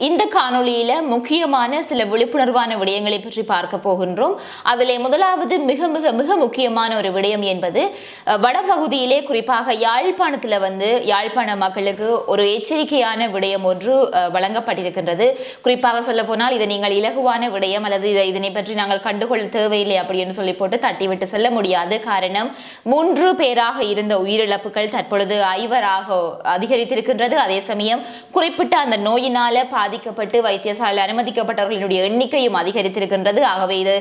இந்த காணொளியில முக்கியமான சில விழிப்புணர்வான விடயங்களை பற்றி பார்க்க போகின்றோம். அதிலே முதலாவது மிக மிக மிக முக்கியமான ஒரு விடயம் என்பது வடபகுதியிலே குறிப்பாக யாழ்ப்பாணத்தில் யாழ்ப்பாண மக்களுக்கு ஒரு எச்சரிக்கையான விடயம் ஒன்று வழங்கப்பட்டிருக்கின்றது. குறிப்பாக சொல்ல போனால் இதை நீங்கள் இலகுவான விடயம் அல்லது இதனை பற்றி நாங்கள் கண்டுகொள்ள தேவையில்லை அப்படின்னு சொல்லி போட்டு தட்டிவிட்டு செல்ல முடியாது. காரணம் 3 பேராக இருந்த உயிரிழப்புகள் தற்பொழுது 5 அதிகரித்திருக்கின்றது. அதே சமயம் குறிப்பிட்ட அந்த நோயினால பாதிக்கப்பட்டு வைத்தியசாலையில் அனுமதிக்கப்பட்டவர்களுடைய எண்ணிக்கையும் அதிகரித்திருக்கின்றது. ஆகவே இது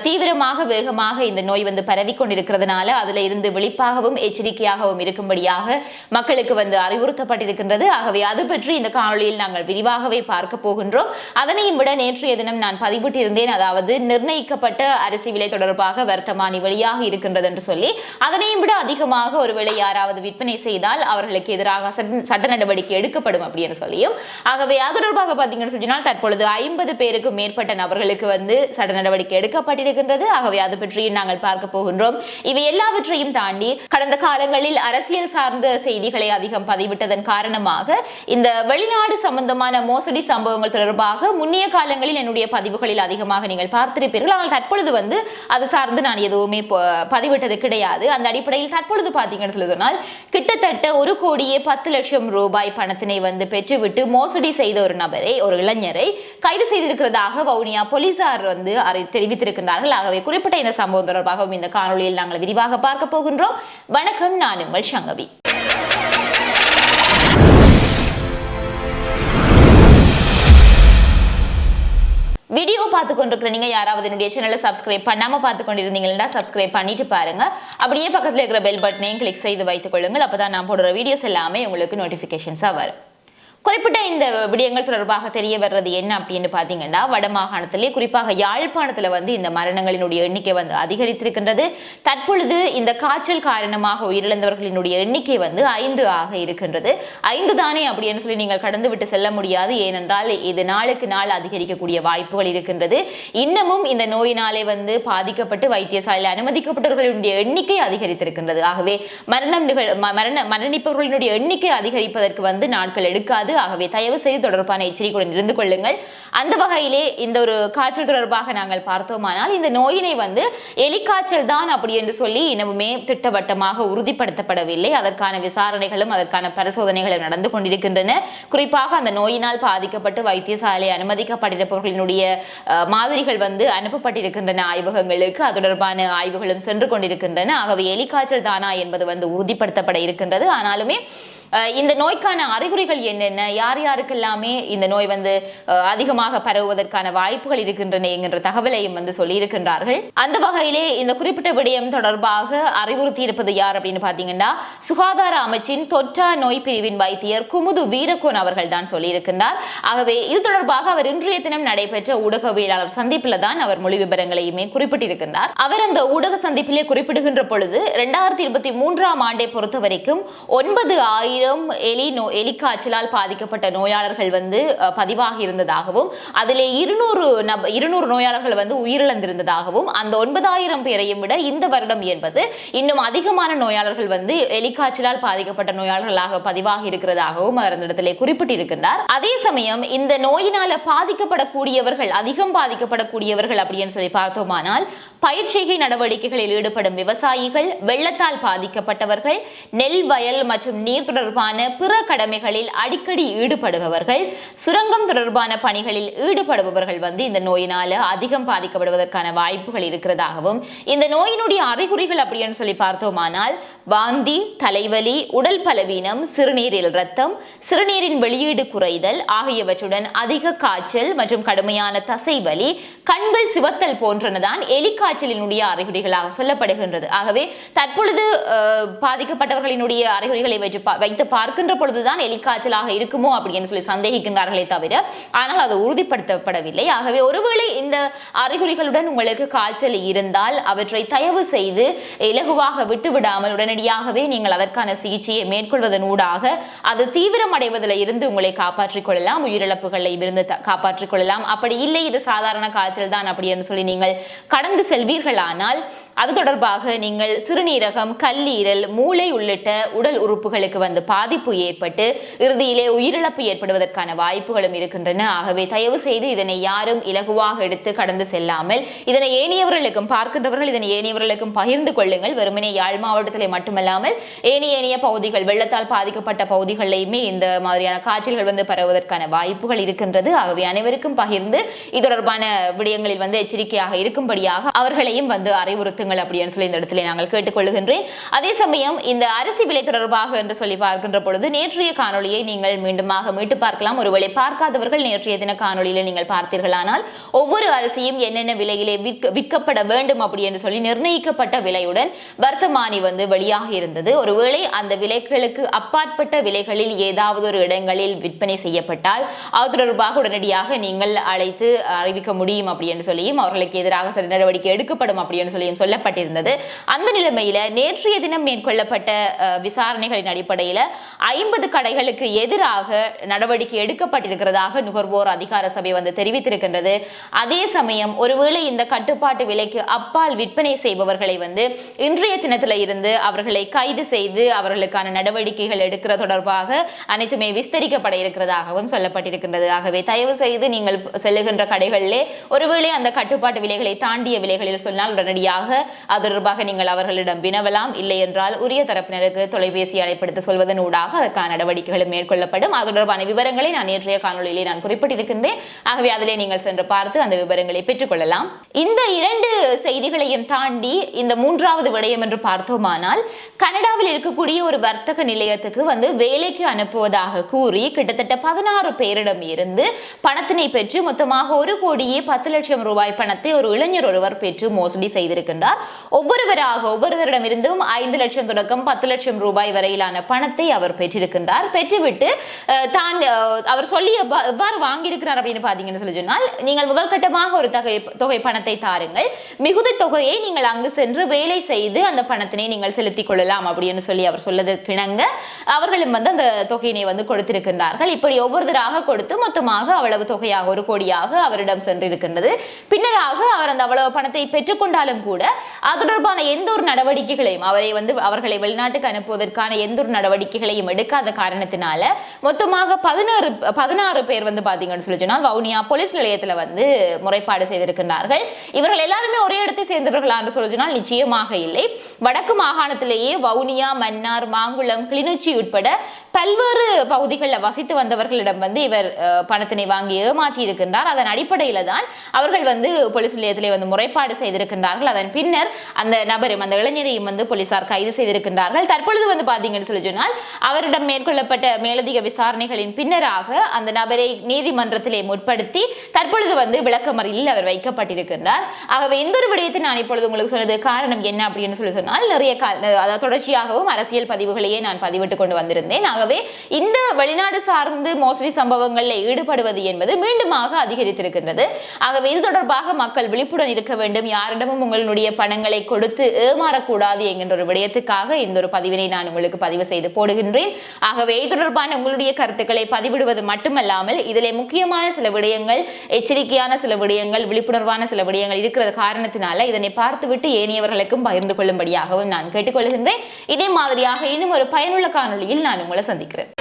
தீவிரமாக வேகமாக இந்த நோய் பரவி கொண்டிருக்கிறதுனால அதுல இருந்து விழிப்பாகவும் எச்சரிக்கையாகவும் இருக்கும்படியாக மக்களுக்கு அறிவுறுத்தப்பட்டிருக்கின்றது. ஆகவே அது பற்றி இந்த காணொளியில் நாங்கள் விரிவாகவே பார்க்க போகின்றோம். அதனையும் விட நேற்றைய தினம் நான் பதிவிட்டிருந்தேன், அதாவது நிர்ணயிக்கப்பட்ட அரிசி விலை தொடர்பாக வர்த்தமானி வெளியாக இருக்கின்றது என்று சொல்லி, அதனையும் விட அதிகமாக ஒருவேளை யாராவது விற்பனை செய்தால் அவர்களுக்கு எதிராக சட்ட நடவடிக்கை எடுக்கப்படும் அப்படின்னு சொல்லியும், ஆகவே அது தொடர்பாக பாத்தீங்கன்னு சொன்னால் தற்பொழுது 50 பேருக்கு மேற்பட்ட நபர்களுக்கு சட்ட நடவடிக்கை எடுக்கப்பட்டிருக்கின்றது. ஆகவே அது பற்றி நாங்கள் பார்க்க போகின்றோம். இவை எல்லாவற்றையும் தாண்டி கடந்த காலங்களில் அரசியல் சார்ந்த செய்திகளை அதிகம் பதிவிட்டதன் காரணமாக இந்த வெளிநாடு சம்பந்தமான மோசடி சம்பவங்கள் தொடர்பாக முன்னைய காலங்களில் என்னுடைய பதிவுகளில் அதிகமாக நீங்கள் பார்த்திருப்பீர்கள். ஆனால் தற்பொழுது அது சார்ந்து நான் எதுவுமே பதிவிட்டது கிடையாது. அந்த அடிப்படையில் தற்பொழுது பாத்தீங்கன்னு சொன்னால் கிட்டத்தட்ட 1,10,00,000 ரூபாய் பணத்தினை பெற்றுவிட்டு மோசடி செய்த ஒரு நபரை, ஒரு இளைஞரை கைது செய்திருக்கிறதாக வவுனியா போலீசார் தெரிவித்திருக்கிறார்கள். ஆகவே குறிப்பிட்ட இந்த சம்பவம் தொடர்பாக இந்த காணொளியில் நாங்கள் விரிவாக பார்க்க போகின்றோம். வணக்கம், நான் உங்கள் சங்கவி. வீடியோ பார்த்து கொண்டிருக்கிற நீங்க யாராவது என்னுடைய சேனலை சப்ஸ்கிரைப் பண்ணாம பார்த்து கொண்டிருந்தீங்கன்னா சப்ஸ்கிரைப் பண்ணிட்டு பாருங்க. அப்படியே பக்கத்துல இருக்கிற பெல் பட்டனையும் கிளிக் செய்து வைத்துக் கொள்ளுங்கள். அப்பதான் நான் போடுற வீடியோஸ் எல்லாமே உங்களுக்கு நோட்டிபிகேஷன்ஸா வரும். குறிப்பிட்ட இந்த விடயங்கள் தொடர்பாக தெரிய வர்றது என்ன அப்படின்னு பாத்தீங்கன்னா, வடமாகாணத்திலே குறிப்பாக யாழ்ப்பாணத்துல இந்த மரணங்களினுடைய எண்ணிக்கை அதிகரித்திருக்கின்றது. தற்பொழுது இந்த காய்ச்சல் காரணமாக உயிரிழந்தவர்களினுடைய எண்ணிக்கை 5 ஆக இருக்கின்றது. 5 தானே அப்படின்னு சொல்லி நீங்கள் கடந்து விட்டு செல்ல முடியாது. ஏனென்றால் இது நாளுக்கு நாள் அதிகரிக்கக்கூடிய வாய்ப்புகள் இருக்கின்றது. இன்னமும் இந்த நோயினாலே பாதிக்கப்பட்டு வைத்தியசாலையில் அனுமதிக்கப்பட்டவர்களுடைய எண்ணிக்கை அதிகரித்திருக்கின்றது. ஆகவே மரணிப்பவர்களுடைய எண்ணிக்கை அதிகரிப்பதற்கு நாட்கள் எடுக்காது. ஆகவே தயவு செய்து தொடர்பான எச்சரிக்கையுடன் இருந்து கொள்ளுங்கள். அந்த வகையிலே இந்த ஒரு காய்ச்சல் தொடர்பாக நாங்கள் பார்த்தோமானால் இந்த நோயினை எலிக்காய்ச்சல் தான் அப்படி என்று சொல்லி இன்னமுமே திட்டவட்டமாக உறுதிப்படுத்தப்படவில்லை. அதற்கான விசாரணைகளும் அதற்கான பரிசோதனைகளும் நடந்து கொண்டிருக்கின்றன. குறிப்பாக அந்த நோயினால் பாதிக்கப்பட்டு வைத்தியசாலை அனுமதிக்கப்பட்டிருப்பவர்களினுடைய மாதிரிகள் அனுப்பப்பட்டிருக்கின்றன ஆய்வகங்களுக்கு. அது தொடர்பான ஆய்வுகளும் சென்று கொண்டிருக்கின்றன. ஆகவே எலிக்காய்ச்சல் தானா என்பது உறுதிப்படுத்தப்பட இருக்கின்றது. ஆனாலுமே இந்த நோய்க்கான அறிகுறிகள் என்னென்ன, யார் யாருக்கெல்லாமே இந்த நோய் அதிகமாக பரவுவதற்கான வாய்ப்புகள் இருக்கின்றன என்கின்ற தகவலையும் சொல்லி இருக்கின்றார்கள். அந்த வகையிலே இந்த குறிப்பிட்ட விடயம் தொடர்பாக அறிவுறுத்தி இருப்பது யார் அப்படின்னு பாத்தீங்கன்னா, சுகாதார அமைச்சின் தொற்றா நோய் பிரிவின் வைத்தியர் குமுது வீரகோன் அவர்கள் தான் சொல்லி இருக்கின்றார். ஆகவே இது தொடர்பாக அவர் இன்றைய தினம் நடைபெற்ற ஊடகவியலாளர் சந்திப்பில் தான் அவர் மொழி விவரங்களையுமே குறிப்பிட்டிருக்கின்றார். அவர் அந்த ஊடக சந்திப்பிலே குறிப்பிடுகின்ற பொழுது 2023ஆம் ஆண்டை பொறுத்த வரைக்கும் 9,000 எலிக்காய்ச்சலால் பாதிக்கப்பட்ட நோயாளர்கள் பதிவாகி இருந்ததாகவும் அதிலே 200 நோயாளர்கள் உயிரிழந்திருந்ததாகவும் அந்த 9,000 பேரையும் விட இந்த வருடம் என்பது இன்னும் அதிகமான நோயாளர்கள் எலிக்காய்ச்சலால் பாதிக்கப்பட்ட நோயாளர்களாக பதிவாகி இருக்கிறதாகவும் அவர் அந்த இடத்திலே குறிப்பிட்டிருக்கின்றார். அதே சமயம் இந்த நோயினால பாதிக்கப்படக்கூடியவர்கள், அதிகம் பாதிக்கப்படக்கூடியவர்கள் அப்படின்னு சொல்லி பார்த்தோமானால் பயிர்ச்செய்கை நடவடிக்கைகளில் ஈடுபடும் விவசாயிகள், வெள்ளத்தால் பாதிக்கப்பட்டவர்கள், நெல் வயல் மற்றும் நீர் தொடர்பான பிற கடமைகளில் அடிக்கடி ஈடுபடுபவர்கள், சுரங்கம் தொடர்பான பணிகளில் ஈடுபடுபவர்கள் இந்த நோயினால அதிகம் பாதிக்கப்படுவதற்கான வாய்ப்புகள் இருக்கிறதாகவும், இந்த நோயினுடைய அறிகுறிகள் அப்படின்னு சொல்லி பார்த்தோமானால் வாந்தி, தலைவலி, உடல் பலவீனம், சிறுநீரில் இரத்தம், சிறுநீரின் வெளியீடு குறைதல் ஆகியவற்றுடன் அதிக காய்ச்சல் மற்றும் கடுமையான தசைவலி, கண்கள் சிவத்தல் போன்றனதான் எலிக்காய்ச்சலினுடைய அறிகுறிகளாக சொல்லப்படுகின்றது. ஆகவே தற்பொழுது பாதிக்கப்பட்டவர்களினுடைய அறிகுறிகளை வைத்து பார்க்கின்ற பொழுதுதான் எலிக்காய்ச்சலாக இருக்குமோ அப்படின்னு சொல்லி சந்தேகிக்கின்றார்களே தவிர, ஆனால் அது உறுதிப்படுத்தப்படவில்லை. ஆகவே ஒருவேளை இந்த அறிகுறிகளுடன் உங்களுக்கு காய்ச்சல் இருந்தால் அவற்றை தயவு செய்து இலகுவாக விட்டுவிடாமல் உடனடியாகவே நீங்கள் அதற்கான சிகிச்சையை மேற்கொள்வதன் ஊடாக அது தீவிரமடைவதில் இருந்து உங்களை காப்பாற்றிக் கொள்ளலாம், உயிரிழப்புகளை இருந்து காப்பாற்றிக் கொள்ளலாம். அப்படி இல்லை இது சாதாரண காய்ச்சல் தான் அப்படின்னு சொல்லி நீங்கள் கடந்து செல்வீர்களானால் அது தொடர்பாக நீங்கள் சிறுநீரகம், கல்லீரல், மூளை உள்ளிட்ட உடல் உறுப்புகளுக்கு வந்து பாதிப்பு ஏற்பட்டு இறுதியிலே உயிரிழப்பு ஏற்படுவதற்கான வாய்ப்புகளும் இருக்கின்றன. ஆகவே தயவு செய்து இதனை யாரும் இலகுவாக எடுத்து கடந்து செல்லாமல் இதனை ஏனையவர்களுக்கும் பார்க்கின்றவர்கள் இதனை ஏனையவர்களுக்கும் பகிர்ந்து கொள்ளுங்கள். வெறுமனே யாழ் மாவட்டத்திலே மட்டுமல்லாமல் ஏனைய பகுதிகள், வெள்ளத்தால் பாதிக்கப்பட்ட பகுதிகளிலுமே இந்த மாதிரியான காய்ச்சல்கள் வந்து பரவுவதற்கான வாய்ப்புகள் இருக்கின்றது. ஆகவே அனைவருக்கும் பகிர்ந்து இது தொடர்பான விடயங்களில் வந்து எச்சரிக்கையாக இருக்கும்படியாக அவர்களையும் வந்து அறிவுறுத்துங்கள் அப்படின்னு சொல்லி இந்த இடத்துல நாங்கள் கேட்டுக்கொள்கின்றேன். அதே சமயம் இந்த அரிசி விலை தொடர்பாக என்று சொல்லி பார்க்கின்ற பொழுது நேற்றைய காணொலியை நீங்கள் மீண்டுமாக மீட்டு பார்க்கலாம். ஒருவேளை பார்க்காதவர்கள் நேற்றைய தின காணொலியில நீங்கள் பார்த்தீர்களானால் ஒவ்வொரு அரிசியும் என்னென்ன விலையிலே விற்கப்பட வேண்டும் அப்படி என்று சொல்லி நிர்ணயிக்கப்பட்ட விலையுடன் வர்த்தமானி வந்து வெளியாக இருந்தது. ஒருவேளை அந்த விலைகளுக்கு அப்பாற்பட்ட விலைகளில் ஏதாவது ஒரு இடங்களில் விற்பனை செய்யப்பட்டால் அது தொடர்பாக உடனடியாக நீங்கள் அழைத்து அறிவிக்க முடியும் அப்படி என்று சொல்லியும் அவர்களுக்கு எதிராக சில நடவடிக்கை எடுக்கப்படும் அப்படி என்று சொல்லியும் சொல்லப்பட்டிருந்தது. அந்த நிலைமையில நேற்றைய தினம் மேற்கொள்ளப்பட்ட விசாரணைகளின் அடிப்படையில் 50 கடைகளுக்கு எதிராக நடவடிக்கை எடுக்கப்பட்டிருக்கிறதாக நுகர்வோர் அதிகார சபை வந்து தெரிவித்திருக்கின்றது. அதே சமயம் ஒருவேளை இந்த கட்டுப்பாட்டு விலைக்கு அப்பால் விற்பனை செய்பவர்களை வந்து இன்றைய தினத்தில இருந்து அவர்களை கைது செய்து அவர்களுக்கான நடவடிக்கைகள் எடுக்கிற தொடர்பாக அனைத்துமே விஸ்தரிக்கப்பட இருக்கிறதாகவும் சொல்லப்பட்டிருக்கின்றது. ஆகவே தயவு செய்து நீங்கள் செல்லுகின்ற கடைகளிலே ஒருவேளை அந்த கட்டுப்பாட்டு விலைகளை தாண்டிய விலைகளில் சொன்னால் உடனடியாக அது தொடர்பாக நீங்கள் அவர்களிடம் வினவலாம். இல்லை என்றால் உரிய தரப்பினருக்கு தொலைபேசி அழைப்படுத்த சொல்வதன் ஊடாக அதற்கான நடவடிக்கைகளும் மேற்கொள்ளப்படும். அது தொடர்பான விவரங்களை நான் நேற்றைய காணொலியிலே நான் குறிப்பிட்டிருக்கின்றேன். ஆகவே அதிலே நீங்கள் சென்று பார்த்து அந்த விவரங்களை பெற்றுக்கொள்ளலாம். இந்த 2 செய்திகளையும் தாண்டி இந்த 3வது விடயம் என்று பார்த்தோமானால் கனடாவில் இருக்கக்கூடிய ஒரு வர்த்தக நிலையத்துக்கு வந்து வேலைக்கு அனுப்புவதாக கூறி கிட்டத்தட்ட 16 பேரிடம் இருந்து பணத்தினை பெற்று மொத்தமாக 1,10,00,000 ரூபாய் பணத்தை ஒரு இளைஞர் ஒருவர் பெற்று மோசடி செய்திருக்கின்றார். ஒவ்வொருவரிடம் இருந்தும் 5 லட்சம் தொடக்கம் 10 லட்சம் ரூபாய் வரையிலான பணத்தை அவர் பெற்றிருக்கின்றார். பெற்றுவிட்டு தான் அவர் சொல்லி எவ்வாறு வாங்கியிருக்கிறார் அப்படின்னு பாத்தீங்கன்னு சொல்லி சொன்னால், நீங்கள் முதல் கட்டமாக ஒரு தொகை பணத்தை தாருங்கள், மிகுதி தொகையை நீங்கள் அங்கு சென்று வேலை செய்து அந்த பணத்தினை நீங்கள் செலுத்திக் கொள்ளலாம் அப்படின்னு சொல்லி அவர் சொல்லதற்கிணங்க அவர்களும் வந்து அந்த தொகையினை வந்து கொடுத்திருக்கின்றார்கள். இப்படி ஒவ்வொருத்தராக கொடுத்து மொத்தமாக அவ்வளவு தொகையாக 1 கோடியாக அவரிடம் சென்றிருக்கின்றது. பின்னராக அவர் அந்த அவ்வளவு பணத்தை பெற்றுக்கொண்டாலும் கூட அது தொடர்பான எந்த ஒரு நடவடிக்கைகளையும் அவர்களை வெளிநாட்டுக்கு அனுப்புவதற்கான எந்த ஒரு நடவடிக்கைகளையும் எடுக்காத காரணத்தினால மொத்தமாக 16 பேர் வந்து பாத்தீங்கன்னு சொல்லி சொன்னால் வவுனியா போலீஸ் நிலையத்துல வந்து முறைப்பாடு செய்திருக்கின்றார்கள். இவர்கள் எல்லாருமே ஒரே இடத்தை சேர்ந்தவர்களா என்று சொல்லி சொன்னால் நிச்சயமாக இல்லை. வடக்கு மாகாணத்திலேயே வவுனியா, மன்னார், மாங்குளம், கிளிநொச்சி உட்பட பல்வேறு பகுதிகளில் வசித்து வந்தவர்களிடம் வந்து இவர் பணத்தினை வாங்கி ஏமாற்றி இருக்கின்றார். அதன் அடிப்படையில தான் அவர்கள் வந்து போலீஸ் நிலையத்திலே வந்து முறைப்பாடு செய்திருக்கின்றார்கள். அதன் பின்னர் அந்த நபரும் அந்த இளைஞரையும் வந்து போலீசார் கைது செய்திருக்கின்றார்கள். தற்பொழுது வந்து பாத்தீங்கன்னு சொல்லி சொன்னால் அவரிடம் மேற்கொள்ளப்பட்ட மேலதிக விசாரணைகளின் பின்னராக அந்த நபரை நீதிமன்றத்திலே முற்படுத்தி தற்பொழுது வந்து விளக்கமறியலில் அவர் வைக்கப்பட்டிருக்கின்றார். ஆகவே இந்த ஒரு விடயத்தை நான் இப்பொழுது உங்களுக்கு சொன்னது காரணம் என்ன அப்படின்னு சொல்லி சொன்னால், நிறைய தொடர்ச்சியாகவும் அரசியல் பதிவுகளையே நான் பதிவிட்டுக் கொண்டு வந்திருந்தேன். ஆகவே இந்த வெளிநாடு சார்ந்து மோசடி சம்பவங்களில் ஈடுபடுவது என்பது மீண்டுமாக அதிகரித்திருக்கின்றது. ஆகவே இது தொடர்பாக மக்கள் விழிப்புடன் இருக்க வேண்டும். யாரிடமும் உங்களுடைய பணங்களை கொடுத்து ஏமாறக்கூடாது என்கின்ற ஒரு விடயத்துக்காக இந்த ஒரு பதிவினை நான் உங்களுக்கு பதிவு செய்து போடுகின்றேன். ஆகவே இது தொடர்பான உங்களுடைய கருத்துக்களை பதிவிடுவது மட்டுமல்லாமல் இதிலே முக்கியமான சில விடயங்கள், எச்சரிக்கையான சில விடயங்கள், விழிப்புணர்வான சில விடயங்கள் இருக்கிற காரணத்தினால இதனை பார்த்துவிட்டு ஏனையவர்களுக்கும் பகிர்ந்து கொள்ளும்படியாகவும் நான் கேட்டுக்கொள்கின்றேன். இதே மாதிரியாக இன்னும் ஒரு பயனுள்ள காணொலியில் நான் உங்களை சந்திக்கிறேன்.